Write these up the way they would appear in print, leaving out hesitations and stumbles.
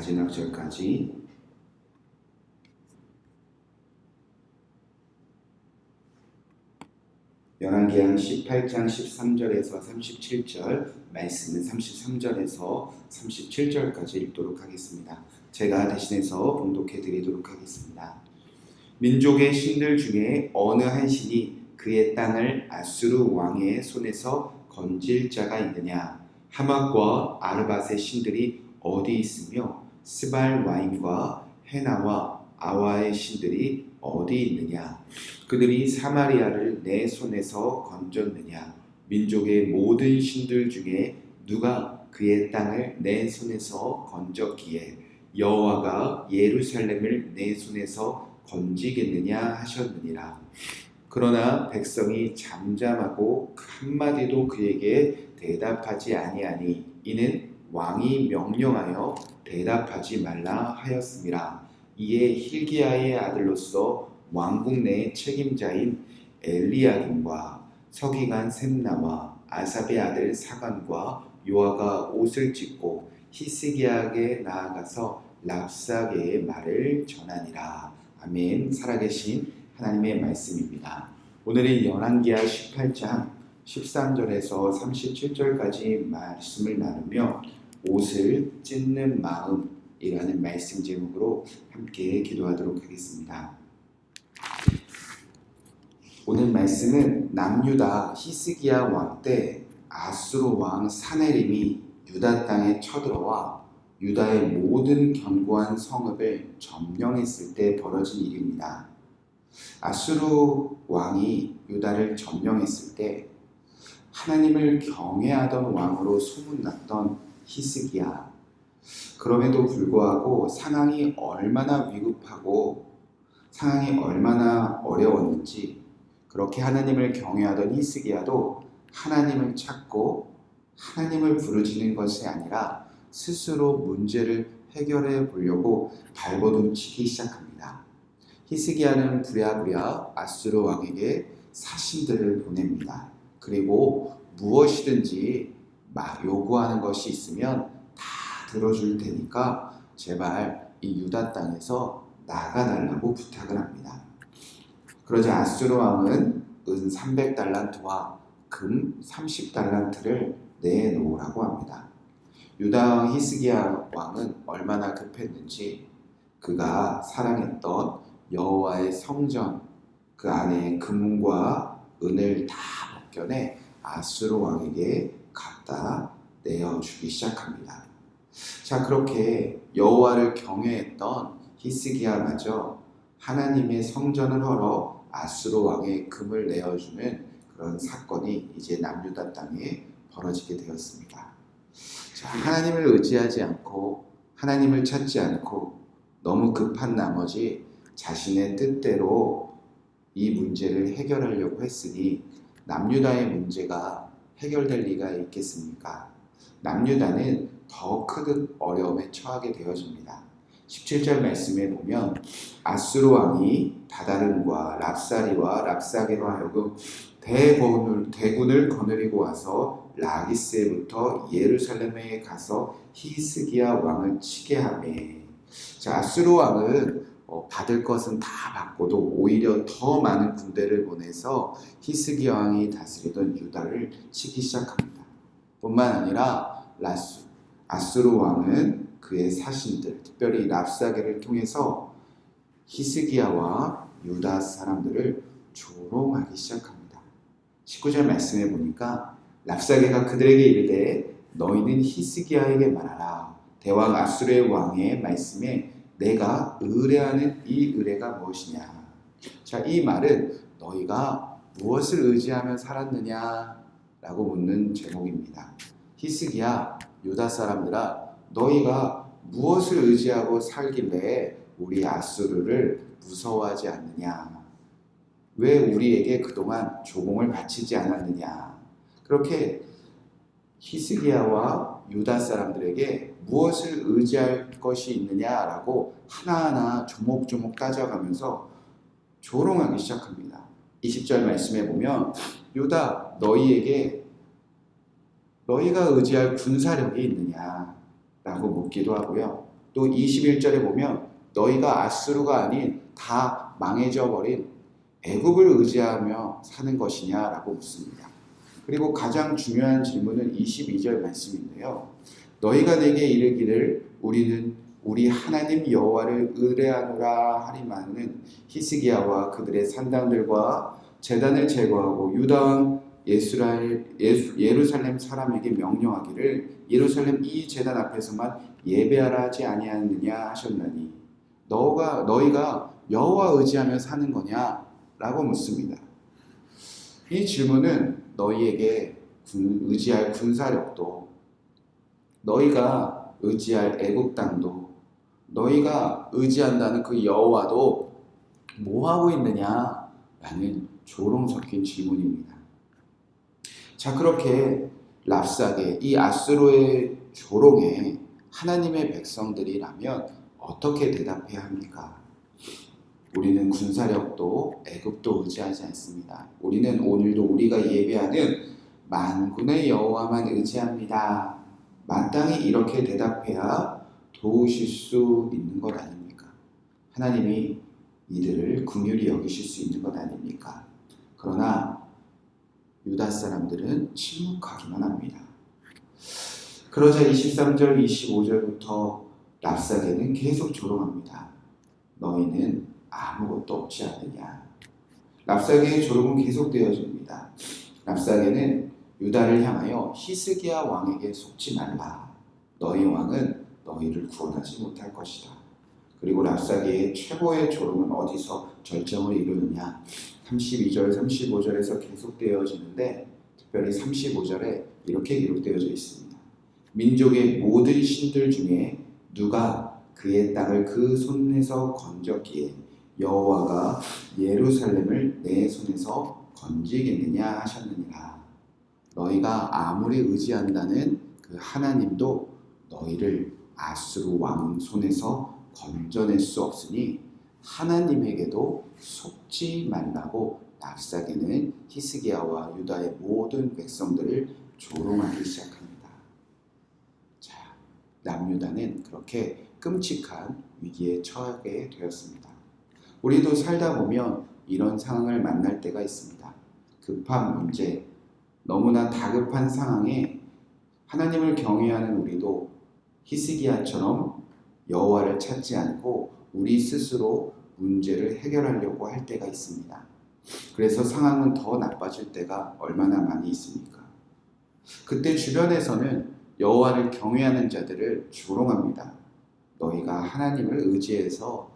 마지막 절까지 열왕기하 18장 13절에서 37절, 말씀은 33절에서 37절까지 읽도록 하겠습니다. 제가 대신해서 봉독해 드리도록 하겠습니다. 민족의 신들 중에 어느 한 신이 그의 땅을 아수르 왕의 손에서 건질 자가 있느냐? 하맛과 아르밧의 신들이 어디 있으며 스발 와임과 헤나와 아와의 신들이 어디 있느냐? 그들이 사마리아를 내 손에서 건졌느냐? 민족의 모든 신들 중에 누가 그의 땅을 내 손에서 건졌기에 여호와가 예루살렘을 내 손에서 건지겠느냐 하셨느니라. 그러나 백성이 잠잠하고 한마디도 그에게 대답하지 아니하니 이는 왕이 명령하여 대답하지 말라 하였음이라. 이에 hil기야의 아들로서 왕궁 내 책임자인 엘리야김과 서기관 셈나와 아삽의 아들 사간과 요아가 옷을 찢고 히스기야에게 나아가서 랍사게의 말을 전하니라. 아멘. 살아계신 하나님의 말씀입니다. 오늘은 열왕기하 18장 13절에서 37절까지 말씀을 나누며 옷을 찢는 마음이라는 말씀 제목으로 함께 기도하도록 하겠습니다. 오늘 말씀은 남유다 히스기야 왕 때 아수르 왕 사네림이 유다 땅에 쳐들어와 유다의 모든 견고한 성읍을 점령했을 때 벌어진 일입니다. 아수르 왕이 유다를 점령했을 때 하나님을 경외하던 왕으로 소문났던 히스기야, 그럼에도 불구하고 상황이 얼마나 위급하고 상황이 얼마나 어려웠는지 그렇게 하나님을 경외하던 히스기야도 하나님을 찾고 하나님을 부르짖는 것이 아니라 스스로 문제를 해결해 보려고 발버둥치기 시작합니다. 히스기야는 부랴부랴 아수르 왕에게 사신들을 보냅니다. 그리고 무엇이든지 요구하는 것이 있으면 다 들어줄 테니까 제발 이 유다 땅에서 나가달라고 부탁을 합니다. 그러자 아수르 왕은 은 300달란트와 금 30달란트를 내놓으라고 합니다. 유다 왕 히스기야 왕은 얼마나 급했는지 그가 사랑했던 여호와의 성전 그 안에 금과 은을 다 벗겨내 아수르 왕에게 갖다 내어주기 시작합니다. 자, 그렇게 여호와를 경외했던 히스기야마저 하나님의 성전을 헐어 아수르 왕의 금을 내어주는 그런 사건이 이제 남유다 땅에 벌어지게 되었습니다. 자, 하나님을 의지하지 않고 하나님을 찾지 않고 너무 급한 나머지 자신의 뜻대로 이 문제를 해결하려고 했으니 남유다의 문제가 해결될 리가 있겠습니까? 남유다는 더 큰 어려움에 처하게 되어집니다. 17절 말씀에 보면 아수르 왕이 다다름과 랍사리와 랍사게로 하여금 대군을 거느리고 와서 라기스에부터 예루살렘에 가서 히스기야 왕을 치게 하며, 자, 아수르 왕은 받을 것은 다 받고도 오히려 더 많은 군대를 보내서 히스기야 왕이 다스리던 유다를 치기 시작합니다. 뿐만 아니라 아수르 왕은 그의 사신들, 특별히 랍사게를 통해서 히스기야와 유다 사람들을 조롱하기 시작합니다. 19절 말씀해 보니까 랍사게가 그들에게 이르되 너희는 히스기야에게 말하라. 대왕 아수르의 왕의 말씀에 내가 의뢰하는 이 의뢰가 무엇이냐. 자, 이 말은 너희가 무엇을 의지하며 살았느냐 라고 묻는 제목입니다. 히스기야, 유다 사람들아, 너희가 무엇을 의지하고 살길래 우리 아수르를 무서워하지 않느냐? 왜 우리에게 그동안 조공을 바치지 않았느냐? 그렇게 히스기야와 유다 사람들에게 무엇을 의지할 것이 있느냐라고 하나하나 조목조목 따져가면서 조롱하기 시작합니다. 20절 말씀에 보면 유다, 너희에게 너희가 의지할 군사력이 있느냐라고 묻기도 하고요. 또 또 21절에 보면 너희가 아수르가 아닌 다 망해져 버린 애굽을 의지하며 사는 것이냐라고 묻습니다. 그리고 가장 중요한 질문은 22절 말씀인데요. 너희가 내게 이르기를 우리는 우리 하나님 여호와를 의뢰하노라 하리만은 히스기야와 그들의 산당들과 제단을 제거하고 유다 왕 예루살렘 사람에게 명령하기를 예루살렘 이 제단 앞에서만 예배하라 하지 아니하느냐 하셨나니 너희가 여호와 의지하며 사는 거냐? 라고 묻습니다. 이 질문은 너희에게 의지할 군사력도 너희가 의지할 애국 땅도 너희가 의지한다는 그 여호와도 뭐하고 있느냐라는 조롱 섞인 질문입니다. 자, 그렇게 랍사게 이 아수르의 조롱에 하나님의 백성들이라면 어떻게 대답해야 합니까? 우리는 군사력도 애굽도 의지하지 않습니다. 우리는 오늘도 우리가 예배하는 만군의 여호와만 의지합니다. 마땅히 이렇게 대답해야 도우실 수 있는 것 아닙니까? 하나님이 이들을 긍휼히 여기실 수 있는 것 아닙니까? 그러나 유다 사람들은 침묵하기만 합니다. 그러자 23절, 25절부터 랍사게는 계속 조롱합니다. 너희는 아무것도 없지 않느냐. 랍사게의 조롱은 계속되어집니다. 랍사게는 유다를 향하여 히스기야 왕에게 속지 말라. 너희 왕은 너희를 구원하지 못할 것이다. 그리고 랍사게의 최고의 조롱은 어디서 절정을 이루느냐. 32절, 35절에서 계속되어지는데 특별히 35절에 이렇게 기록되어져 있습니다. 민족의 모든 신들 중에 누가 그의 땅을 그 손에서 건졌기에 여호와가 예루살렘을 내 손에서 건지겠느냐 하셨느니라. 너희가 아무리 의지한다는 그 하나님도 너희를 아수르 왕 손에서 건져낼 수 없으니 하나님에게도 속지 말라고 랍사게는 히스기야와 유다의 모든 백성들을 조롱하기 시작합니다. 자, 남유다는 그렇게 끔찍한 위기에 처하게 되었습니다. 우리도 살다 보면 이런 상황을 만날 때가 있습니다. 급한 문제, 너무나 다급한 상황에 하나님을 경외하는 우리도 히스기야처럼 여호와를 찾지 않고 우리 스스로 문제를 해결하려고 할 때가 있습니다. 그래서 상황은 더 나빠질 때가 얼마나 많이 있습니까? 그때 주변에서는 여호와를 경외하는 자들을 조롱합니다. 너희가 하나님을 의지해서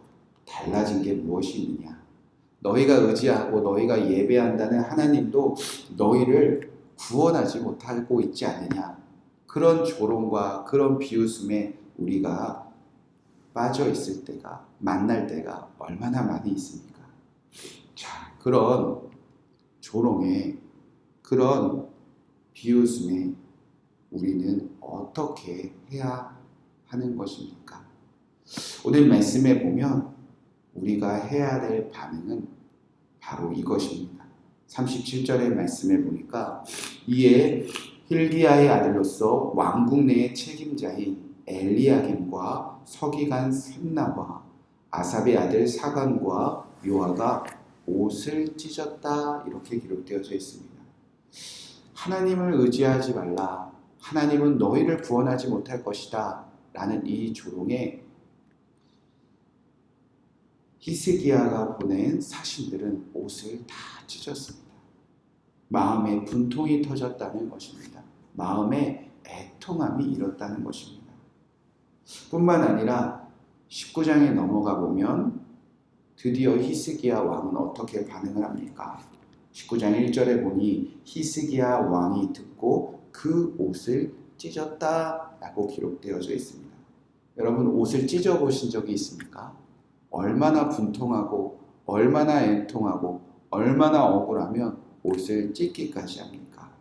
달라진 게 무엇이 있느냐? 너희가 의지하고 너희가 예배한다는 하나님도 너희를 구원하지 못하고 있지 않느냐? 그런 조롱과 그런 비웃음에 우리가 빠져 있을 때가, 만날 때가 얼마나 많이 있습니까? 자, 그런 조롱에, 그런 비웃음에 우리는 어떻게 해야 하는 것입니까? 오늘 말씀에 보면 우리가 해야 될 반응은 바로 이것입니다. 37절의 말씀에 보니까 이에 힐기야의 아들로서 왕궁 내의 책임자인 엘리야김과 서기관 셈나와 아삽의 아들 사간과 요아가 옷을 찢었다 이렇게 기록되어져 있습니다. 하나님을 의지하지 말라. 하나님은 너희를 구원하지 못할 것이다. 라는 이 조롱에 히스기야가 보낸 사신들은 옷을 다 찢었습니다. 마음에 분통이 터졌다는 것입니다. 마음에 애통함이 일었다는 것입니다. 뿐만 아니라 19장에 넘어가 보면 드디어 히스기야 왕은 어떻게 반응을 합니까? 19장 1절에 보니 히스기야 왕이 듣고 그 옷을 찢었다 라고 기록되어져 있습니다. 여러분 옷을 찢어보신 적이 있습니까? 얼마나 분통하고 얼마나 애통하고 얼마나 억울하면 옷을 찢기까지 합니까?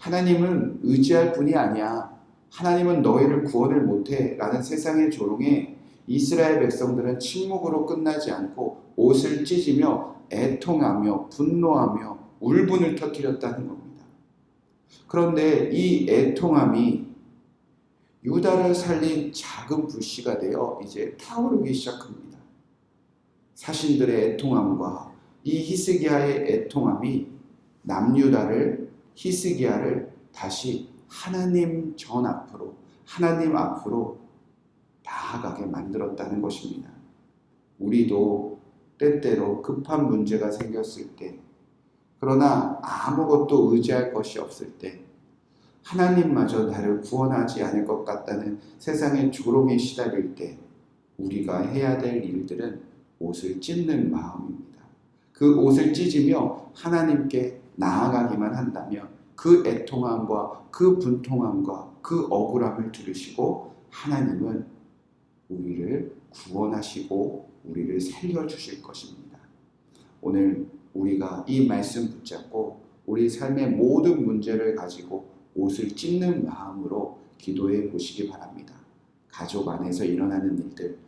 하나님은 의지할 뿐이 아니야. 하나님은 너희를 구원을 못해 라는 세상의 조롱에 이스라엘 백성들은 침묵으로 끝나지 않고 옷을 찢으며 애통하며 분노하며 울분을 터뜨렸다는 겁니다. 그런데 이 애통함이 유다를 살린 작은 불씨가 되어 이제 타오르기 시작합니다. 사신들의 애통함과 이 히스기야의 애통함이 남유다를, 히스기야를 다시 하나님 전 앞으로, 하나님 앞으로 나아가게 만들었다는 것입니다. 우리도 때때로 급한 문제가 생겼을 때, 그러나 아무것도 의지할 것이 없을 때, 하나님마저 나를 구원하지 않을 것 같다는 세상의 조롱에 시달릴 때 우리가 해야 될 일들은 옷을 찢는 마음입니다. 그 옷을 찢으며 하나님께 나아가기만 한다면 그 애통함과 그 분통함과 그 억울함을 들으시고 하나님은 우리를 구원하시고 우리를 살려주실 것입니다. 오늘 우리가 이 말씀 붙잡고 우리 삶의 모든 문제를 가지고 옷을 찢는 마음으로 기도해 보시기 바랍니다. 가족 안에서 일어나는 일들,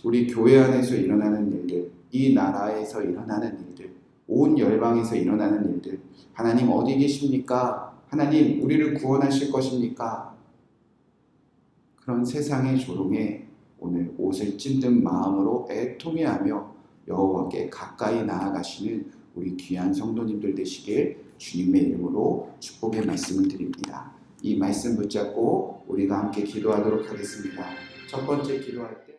우리 교회 안에서 일어나는 일들, 이 나라에서 일어나는 일들, 온 열방에서 일어나는 일들, 하나님 어디 계십니까? 하나님 우리를 구원하실 것입니까? 그런 세상의 조롱에 오늘 옷을 찢는 마음으로 애통해하며 여호와께 가까이 나아가시는 우리 귀한 성도님들 되시길 주님의 이름으로 축복의 말씀을 드립니다. 이 말씀 붙잡고 우리가 함께 기도하도록 하겠습니다. 첫 번째 기도할 때